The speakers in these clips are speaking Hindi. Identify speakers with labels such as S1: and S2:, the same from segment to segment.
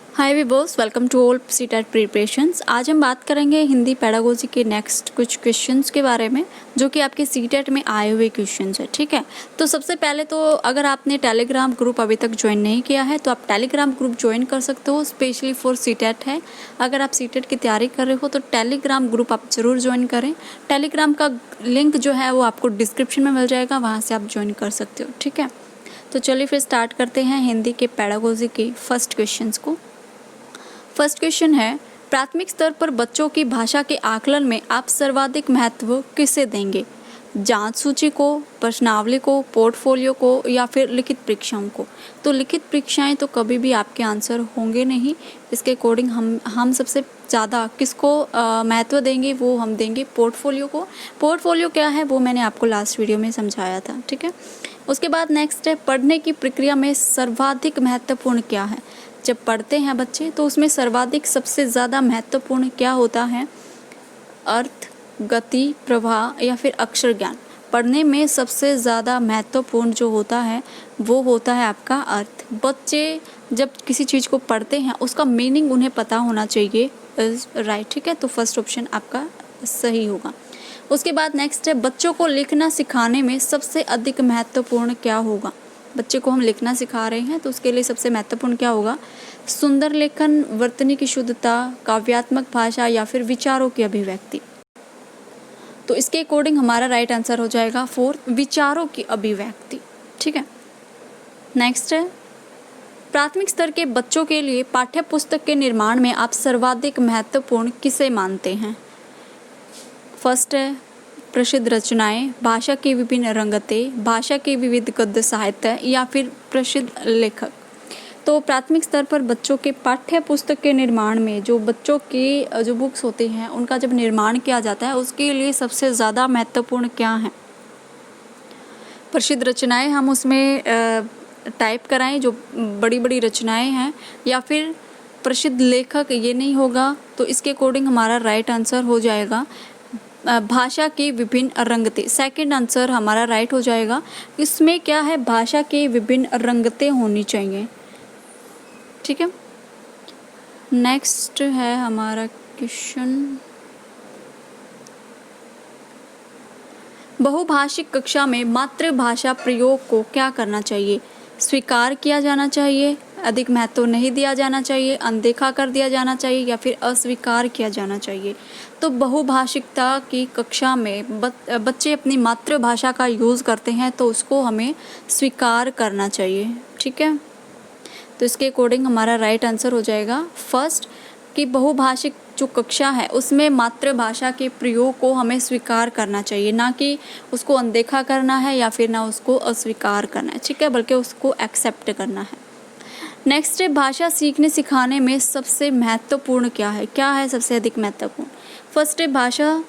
S1: Hi viewers, welcome to all CTET preparations. आज हम बात करेंगे हिंदी पेडागोजी के नेक्स्ट कुछ क्वेश्चंस के बारे में जो कि आपके सीटेट में आए हुए क्वेश्चंस है। ठीक है, तो सबसे पहले तो अगर आपने टेलीग्राम ग्रुप अभी तक ज्वाइन नहीं किया है तो आप टेलीग्राम ग्रुप ज्वाइन कर सकते हो, स्पेशली फॉर सीटेट है। अगर आप सीटेट की तैयारी कर रहे हो तो टेलीग्राम ग्रुप आप ज़रूर ज्वाइन करें। टेलीग्राम का लिंक जो है वो आपको डिस्क्रिप्शन में मिल जाएगा, वहाँ से आप ज्वाइन कर सकते हो। ठीक है, तो चलिए फिर स्टार्ट करते हैं हिंदी के पेडागोजी के फर्स्ट क्वेश्चंस को। फर्स्ट क्वेश्चन है, प्राथमिक स्तर पर बच्चों की भाषा के आकलन में आप सर्वाधिक महत्व किसे देंगे? जांच सूची को, प्रश्नावली को, पोर्टफोलियो को या फिर लिखित परीक्षाओं को? तो लिखित परीक्षाएं तो कभी भी आपके आंसर होंगे नहीं। इसके अकॉर्डिंग हम सबसे ज़्यादा किसको महत्व देंगे? वो हम देंगे पोर्टफोलियो को। पोर्टफोलियो क्या है वो मैंने आपको लास्ट वीडियो में समझाया था। ठीक है, उसके बाद नेक्स्ट है, पढ़ने की प्रक्रिया में सर्वाधिक महत्वपूर्ण क्या है? जब पढ़ते हैं बच्चे तो उसमें सर्वाधिक सबसे ज़्यादा महत्वपूर्ण क्या होता है? अर्थ, गति, प्रवाह या फिर अक्षर ज्ञान? पढ़ने में सबसे ज़्यादा महत्वपूर्ण जो होता है वो होता है आपका अर्थ। बच्चे जब किसी चीज़ को पढ़ते हैं उसका मीनिंग उन्हें पता होना चाहिए। राइट, ठीक है, तो फर्स्ट ऑप्शन आपका सही होगा। उसके बाद नेक्स्ट है, बच्चों को लिखना सिखाने में सबसे अधिक महत्वपूर्ण क्या होगा? बच्चे को हम लिखना सिखा रहे हैं तो उसके लिए सबसे महत्वपूर्ण क्या होगा? सुंदर लेखन, वर्तनी की शुद्धता, काव्यात्मक भाषा या फिर विचारों की अभिव्यक्ति? तो इसके अकॉर्डिंग हमारा राइट आंसर हो जाएगा फोर्थ, विचारों की अभिव्यक्ति। ठीक है, नेक्स्ट है, प्राथमिक स्तर के बच्चों के लिए पाठ्य पुस्तक के निर्माण में आप सर्वाधिक महत्वपूर्ण किसे मानते हैं? फर्स्ट है प्रसिद्ध रचनाएं, भाषा की विभिन्न रंगतें, भाषा के विविध गद्य साहित्य या फिर प्रसिद्ध लेखक? तो प्राथमिक स्तर पर बच्चों के पाठ्य पुस्तक के निर्माण में जो बच्चों के जो बुक्स होते हैं उनका जब निर्माण किया जाता है उसके लिए सबसे ज़्यादा महत्वपूर्ण क्या है? प्रसिद्ध रचनाएं हम उसमें टाइप कराएं जो बड़ी बड़ी रचनाएं हैं, या फिर प्रसिद्ध लेखक? ये नहीं होगा, तो इसके अकॉर्डिंग हमारा राइट आंसर हो जाएगा भाषा की विभिन्न रंगतें। सेकंड आंसर हमारा राइट हो जाएगा। इसमें क्या है? भाषा की विभिन्न रंगतें होनी चाहिए। ठीक है, नेक्स्ट है हमारा क्वेश्चन, बहुभाषिक कक्षा में मातृभाषा प्रयोग को क्या करना चाहिए? स्वीकार किया जाना चाहिए, अधिक महत्व नहीं दिया जाना चाहिए, अनदेखा कर दिया जाना चाहिए या फिर अस्वीकार किया जाना चाहिए? तो बहुभाषिकता की कक्षा में बच्चे अपनी मातृभाषा का यूज़ करते हैं तो उसको हमें स्वीकार करना चाहिए। ठीक है, तो इसके अकॉर्डिंग हमारा राइट आंसर हो जाएगा फर्स्ट, कि बहुभाषिक जो कक्षा है उसमें मातृभाषा के प्रयोग को हमें स्वीकार करना चाहिए, ना कि उसको अनदेखा करना है या फिर ना उसको अस्वीकार करना है। ठीक है, बल्कि उसको एक्सेप्ट करना है। नेक्स्ट है, भाषा सीखने सिखाने में सबसे महत्वपूर्ण क्या है? क्या है सबसे अधिक महत्वपूर्ण? फर्स्ट है भाषा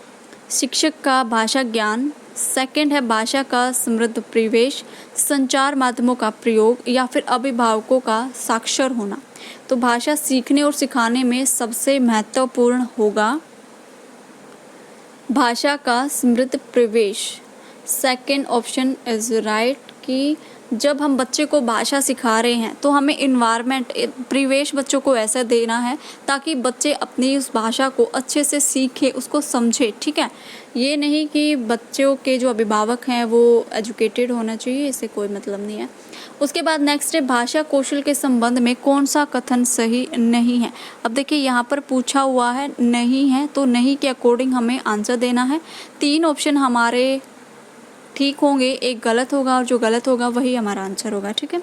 S1: शिक्षक का भाषा ज्ञान, सेकंड है भाषा का समृद्ध परिवेश, संचार माध्यमों का प्रयोग या फिर अभिभावकों का साक्षर होना? तो भाषा सीखने और सिखाने में सबसे महत्वपूर्ण होगा भाषा का समृद्ध प्रवेश। सेकंड ऑप्शन इज राइट, कि जब हम बच्चे को भाषा सिखा रहे हैं तो हमें इन्वायरमेंट परिवेश बच्चों को ऐसा देना है ताकि बच्चे अपनी उस भाषा को अच्छे से सीखे, उसको समझे। ठीक है, ये नहीं कि बच्चों के जो अभिभावक हैं वो एजुकेटेड होना चाहिए, इससे कोई मतलब नहीं है। उसके बाद नेक्स्ट है, भाषा कौशल के संबंध में कौन सा कथन सही नहीं है? अब देखिए यहाँ पर पूछा हुआ है नहीं है, तो नहीं के अकॉर्डिंग हमें आंसर देना है। 3 ऑप्शन हमारे ठीक होंगे, एक गलत होगा और जो गलत होगा वही हमारा आंसर होगा। ठीक है,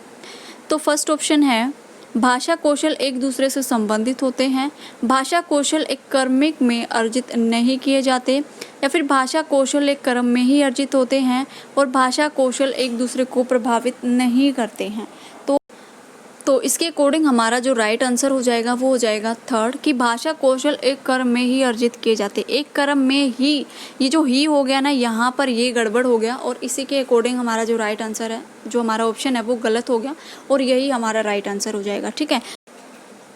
S1: तो फर्स्ट ऑप्शन है, भाषा कौशल एक दूसरे से संबंधित होते हैं, भाषा कौशल एक कर्मिक में अर्जित नहीं किए जाते, या फिर भाषा कौशल एक कर्म में ही अर्जित होते हैं और भाषा कौशल एक दूसरे को प्रभावित नहीं करते हैं। तो इसके अकॉर्डिंग हमारा जो राइट आंसर हो जाएगा वो हो जाएगा थर्ड, कि भाषा कौशल एक कर्म में ही अर्जित किए जाते। एक कर्म में ही, ये जो ही हो गया ना, यहाँ पर ये गड़बड़ हो गया और इसी के अकॉर्डिंग हमारा जो राइट आंसर है, जो हमारा ऑप्शन है वो गलत हो गया और यही हमारा राइट आंसर हो जाएगा। ठीक है,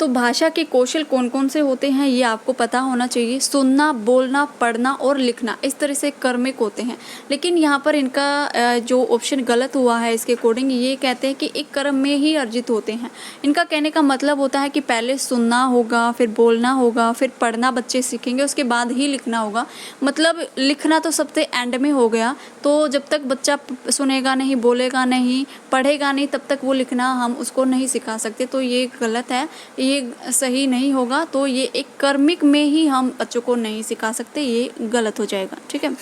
S1: तो भाषा के कौशल कौन कौन से होते हैं ये आपको पता होना चाहिए। सुनना, बोलना, पढ़ना और लिखना, इस तरह से कर्मिक होते हैं। लेकिन यहाँ पर इनका जो ऑप्शन गलत हुआ है इसके अकॉर्डिंग, ये कहते हैं कि एक कर्म में ही अर्जित होते हैं। इनका कहने का मतलब होता है कि पहले सुनना होगा, फिर बोलना होगा, फिर पढ़ना बच्चे सीखेंगे, उसके बाद ही लिखना होगा। मतलब लिखना तो सबसे एंड में हो गया। तो जब तक बच्चा सुनेगा नहीं, बोलेगा नहीं, पढ़ेगा नहीं, तब तक वो लिखना हम उसको नहीं सिखा सकते। तो ये गलत है, ये सही नहीं होगा। तो ये एक कर्मिक में ही हम बच्चों को नहीं सिखा सकते, ये गलत हो जाएगा। ठीक है।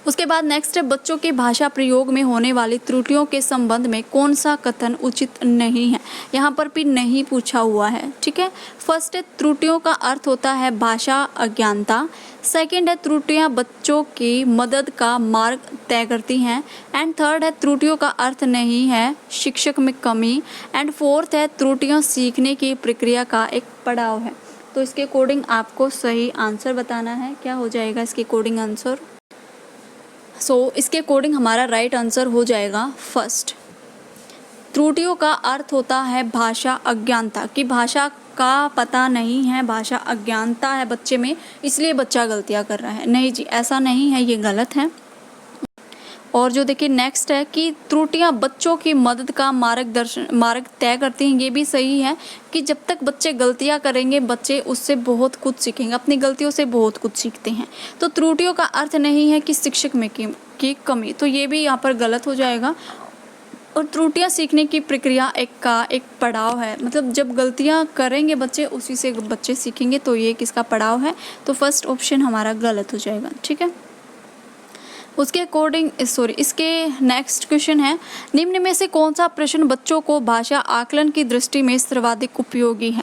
S1: उसके बाद नेक्स्ट है, बच्चों के भाषा प्रयोग में होने वाली त्रुटियों के संबंध में कौन सा कथन उचित नहीं है। यहाँ पर भी नहीं पूछा हुआ है। ठीक है। फर्स्ट है, त्रुटियों का अर्थ होता है भाषा अज्ञानता। सेकंड है, त्रुटियां बच्चों की मदद का मार्ग तय करती हैं। एंड थर्ड है, त्रुटियों का अर्थ नहीं है शिक्षक में कमी। एंड फोर्थ है, त्रुटियां सीखने की प्रक्रिया का एक पड़ाव है। तो इसके अकॉर्डिंग आपको सही आंसर बताना है। क्या हो जाएगा इसके अकॉर्डिंग आंसर? इसके अकॉर्डिंग हमारा राइट आंसर हो जाएगा फर्स्ट। त्रुटियों का अर्थ होता है भाषा अज्ञानता, कि भाषा का पता नहीं है, भाषा अज्ञानता है बच्चे में, इसलिए बच्चा गलतियां कर रहा है। नहीं जी, ऐसा नहीं है, ये गलत है। और जो देखिए नेक्स्ट है कि त्रुटियां बच्चों की मदद का मार्ग तय करती हैं, ये भी सही है कि जब तक बच्चे गलतियां करेंगे बच्चे उससे बहुत कुछ सीखेंगे, अपनी गलतियों से बहुत कुछ सीखते हैं। तो त्रुटियों का अर्थ नहीं है कि शिक्षक में की कमी, तो ये भी यहाँ पर गलत हो जाएगा। और त्रुटियां सीखने की प्रक्रिया एक पड़ाव है, मतलब जब गलतियां करेंगे बच्चे उसी से बच्चे सीखेंगे, तो ये किसका पड़ाव है? तो फर्स्ट ऑप्शन हमारा गलत हो जाएगा। ठीक है। उसके अकॉर्डिंग इसके नेक्स्ट क्वेश्चन है, निम्न में से कौन सा प्रश्न बच्चों को भाषा आकलन की दृष्टि में सर्वाधिक उपयोगी है?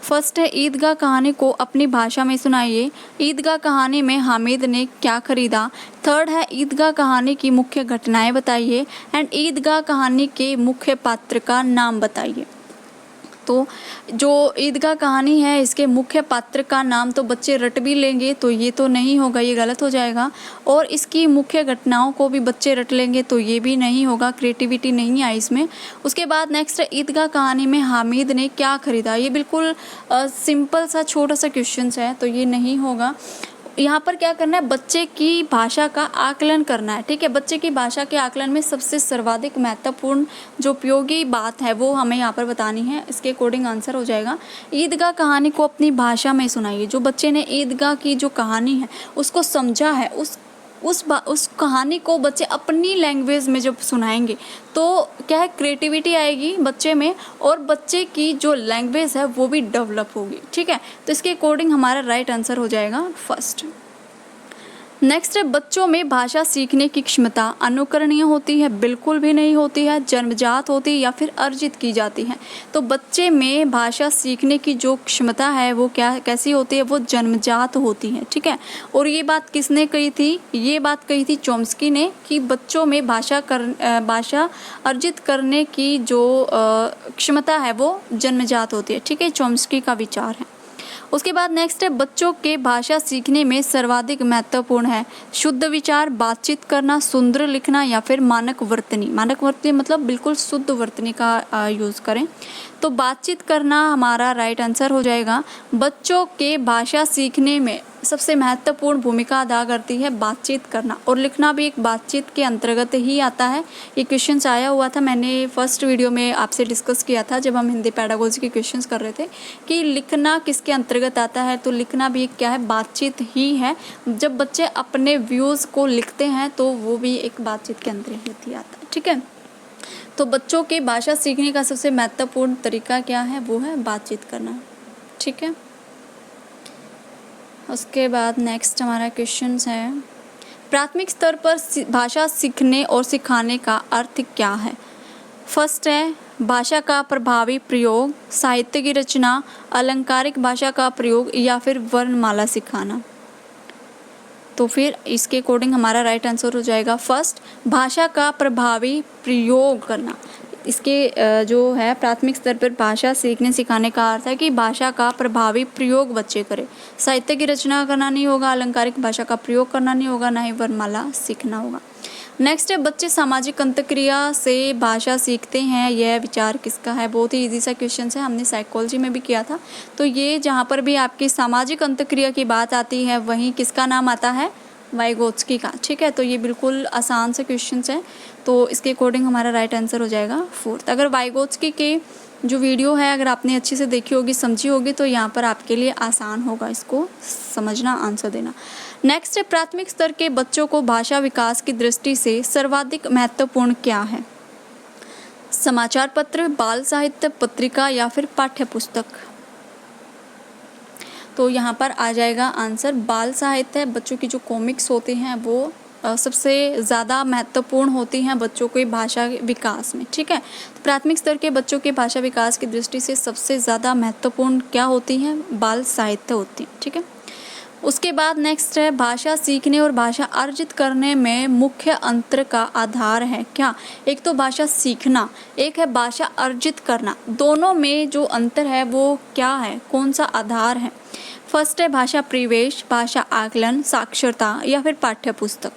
S1: फर्स्ट है, ईदगाह कहानी को अपनी भाषा में सुनाइए। ईदगाह कहानी में हामिद ने क्या खरीदा? थर्ड है, ईदगाह कहानी की मुख्य घटनाएं बताइए। एंड ईदगाह कहानी के मुख्य पात्र का नाम बताइए। तो जो ईदगाह कहानी है इसके मुख्य पात्र का नाम तो बच्चे रट भी लेंगे, तो ये तो नहीं होगा, ये गलत हो जाएगा। और इसकी मुख्य घटनाओं को भी बच्चे रट लेंगे, तो ये भी नहीं होगा, क्रिएटिविटी नहीं आई इसमें। उसके बाद नेक्स्ट है, ईदगाह कहानी में हामिद ने क्या खरीदा? ये बिल्कुल सिंपल सा छोटा सा क्वेश्चन है, तो ये नहीं होगा। यहाँ पर क्या करना है, बच्चे की भाषा का आकलन करना है। ठीक है। बच्चे की भाषा के आकलन में सबसे सर्वाधिक महत्वपूर्ण जो उपयोगी बात है वो हमें यहाँ पर बतानी है। इसके अकॉर्डिंग आंसर हो जाएगा, ईदगाह कहानी को अपनी भाषा में सुनाइए। जो बच्चे ने ईदगाह की जो कहानी है उसको समझा है, उस कहानी को बच्चे अपनी लैंग्वेज में जब सुनाएंगे तो क्या है, क्रिएटिविटी आएगी बच्चे में और बच्चे की जो लैंग्वेज है वो भी डेवलप होगी। ठीक है। तो इसके अकॉर्डिंग हमारा राइट आंसर हो जाएगा फर्स्ट। नेक्स्ट है, बच्चों में भाषा सीखने की क्षमता अनुकरणीय होती है? बिल्कुल भी नहीं होती है। जन्मजात होती है या फिर अर्जित की जाती है? तो बच्चे में भाषा सीखने की जो क्षमता है वो कैसी होती है? वो जन्मजात होती है। ठीक है। और ये बात किसने कही थी? ये बात कही थी चॉम्स्की ने, कि बच्चों में भाषा अर्जित करने की जो क्षमता है वो जन्मजात होती है। ठीक है। चॉम्स्की का विचार है। उसके बाद नेक्स्ट है, बच्चों के भाषा सीखने में सर्वाधिक महत्वपूर्ण है शुद्ध विचार, बातचीत करना, सुंदर लिखना या फिर मानक वर्तनी। मानक वर्तनी मतलब बिल्कुल शुद्ध वर्तनी का यूज़ करें। तो बातचीत करना हमारा राइट आंसर हो जाएगा। बच्चों के भाषा सीखने में सबसे महत्वपूर्ण भूमिका अदा करती है बातचीत करना, और लिखना भी एक बातचीत के अंतर्गत ही आता है। ये क्वेश्चंस आया हुआ था, मैंने फर्स्ट वीडियो में आपसे डिस्कस किया था जब हम हिंदी पेडागोजी के क्वेश्चंस कर रहे थे कि लिखना किसके अंतर्गत आता है। तो लिखना भी क्या है, बातचीत ही है। जब बच्चे अपने व्यूज़ को लिखते हैं तो वो भी एक बातचीत के अंतर्गत ही आता है। ठीक है। तो बच्चों के भाषा सीखने का सबसे महत्वपूर्ण तरीका क्या है? वो है बातचीत करना। ठीक है। उसके बाद नेक्स्ट हमारा क्वेश्चन है, प्राथमिक स्तर पर भाषा सीखने और सिखाने का अर्थ क्या है? फर्स्ट है, भाषा का प्रभावी प्रयोग, साहित्य की रचना, अलंकारिक भाषा का प्रयोग या फिर वर्णमाला सिखाना। तो फिर इसके अकॉर्डिंग हमारा राइट आंसर हो जाएगा फर्स्ट, भाषा का प्रभावी प्रयोग करना। इसके जो है प्राथमिक स्तर पर भाषा सीखने सिखाने का अर्थ है कि भाषा का प्रभावी प्रयोग बच्चे करें। साहित्य की रचना करना नहीं होगा, अलंकारिक भाषा का प्रयोग करना नहीं होगा, ना ही वर्णमाला सीखना होगा। नेक्स्ट है बच्चे सामाजिक अंतःक्रिया से भाषा सीखते हैं, यह विचार किसका है। बहुत ही इजी सा क्वेश्चन है, हमने साइकोलॉजी में भी किया था। तो ये जहाँ पर भी आपकी सामाजिक अंतःक्रिया की बात आती है वहीं किसका नाम आता है, वाइगोत्स्की का। ठीक है, तो ये बिल्कुल आसान से क्वेश्चन है, तो इसके अकॉर्डिंग हमारा राइट आंसर हो जाएगा 4th। अगर वाइगोत्स्की के जो वीडियो है अगर आपने अच्छे से देखी होगी, समझी होगी, तो यहाँ पर आपके लिए आसान होगा इसको समझना, आंसर देना। नेक्स्ट है प्राथमिक स्तर के बच्चों को भाषा विकास की दृष्टि से सर्वाधिक महत्वपूर्ण क्या है। समाचार पत्र, बाल साहित्य, पत्रिका या फिर पाठ्य पुस्तक। तो यहाँ पर आ जाएगा आंसर बाल साहित्य। बच्चों की जो कॉमिक्स होते हैं वो सबसे ज़्यादा महत्वपूर्ण होती हैं बच्चों के भाषा विकास में। ठीक है, तो प्राथमिक स्तर के बच्चों के भाषा विकास की दृष्टि से सबसे ज़्यादा महत्वपूर्ण क्या होती हैं, बाल साहित्य होती हैं। ठीक है, उसके बाद नेक्स्ट है भाषा सीखने और भाषा अर्जित करने में मुख्य अंतर का आधार है क्या। एक तो भाषा सीखना, एक है भाषा अर्जित करना, दोनों में जो अंतर है वो क्या है, कौन सा आधार है। फर्स्ट है भाषा परिवेश, भाषा आकलन, साक्षरता या फिर पाठ्य पुस्तक।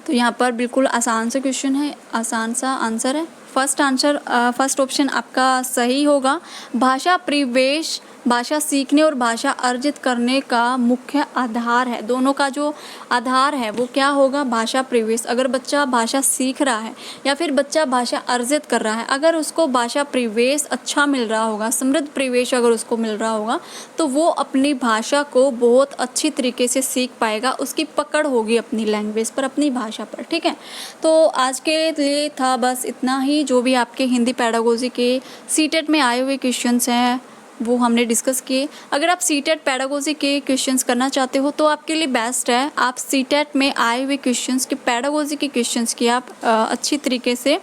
S1: तो यहाँ पर बिल्कुल आसान सा क्वेश्चन है, आसान सा आंसर है। फर्स्ट ऑप्शन आपका सही होगा। भाषा परिवेश भाषा सीखने और भाषा अर्जित करने का मुख्य आधार है। दोनों का जो आधार है वो क्या होगा, भाषा परिवेश। अगर बच्चा भाषा सीख रहा है या फिर बच्चा भाषा अर्जित कर रहा है, अगर उसको भाषा परिवेश अच्छा मिल रहा होगा, समृद्ध परिवेश अगर उसको मिल रहा होगा, तो वो अपनी भाषा को बहुत अच्छी तरीके से सीख पाएगा, उसकी पकड़ होगी अपनी लैंग्वेज पर, अपनी भाषा पर। ठीक है, तो आज के लिए था बस इतना ही। जो भी आपके हिंदी पेडागोजी के सीटेट में आए हुए क्वेश्चंस हैं वो हमने डिस्कस किए। अगर आप सीटेट पेडागोजी के क्वेश्चंस करना चाहते हो तो आपके लिए बेस्ट है आप सीटेट में आए हुए क्वेश्चंस के पेडागोजी के क्वेश्चंस की आप अच्छी तरीके से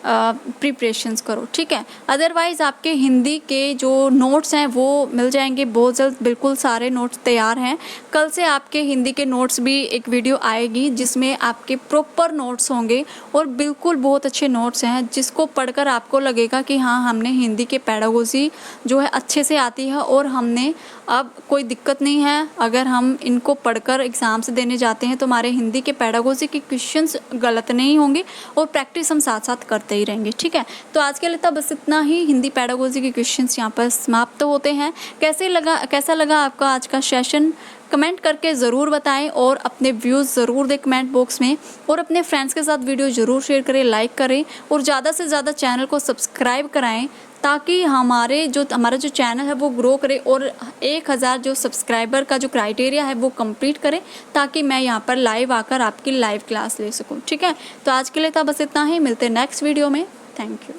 S1: प्रिपरेशंस करो। ठीक है, अदरवाइज़ आपके हिंदी के जो नोट्स हैं वो मिल जाएंगे बहुत जल्द, बिल्कुल सारे नोट्स तैयार हैं। कल से आपके हिंदी के नोट्स भी एक वीडियो आएगी जिसमें आपके प्रॉपर नोट्स होंगे और बिल्कुल बहुत अच्छे नोट्स हैं जिसको पढ़कर आपको लगेगा कि हाँ हमने हिंदी के पेडागोजी जो है अच्छे से आती है और हमने अब कोई दिक्कत नहीं है। अगर हम इनको पढ़कर एग्ज़ाम्स देने जाते हैं तो हमारे हिंदी के पेडागोजी के क्वेश्चंस गलत नहीं होंगे और प्रैक्टिस हम साथ साथ करते ही रहेंगे। ठीक है, तो आज के लिए तो बस इतना ही। हिंदी पेडागोजी के क्वेश्चंस यहाँ पर समाप्त होते हैं। कैसा लगा आपका आज का सेशन, कमेंट करके ज़रूर बताएं और अपने व्यूज़ ज़रूर दें कमेंट बॉक्स में, और अपने फ्रेंड्स के साथ वीडियो ज़रूर शेयर करें, लाइक करें और ज़्यादा से ज़्यादा चैनल को सब्सक्राइब कराएं ताकि हमारा जो चैनल है वो ग्रो करे और 1000 जो सब्सक्राइबर का जो क्राइटेरिया है वो कंप्लीट करें ताकि मैं यहाँ पर लाइव आकर आपकी लाइव क्लास ले सकूँ। ठीक है, तो आज के लिए था बस इतना ही। मिलते हैं नेक्स्ट वीडियो में। Thank you.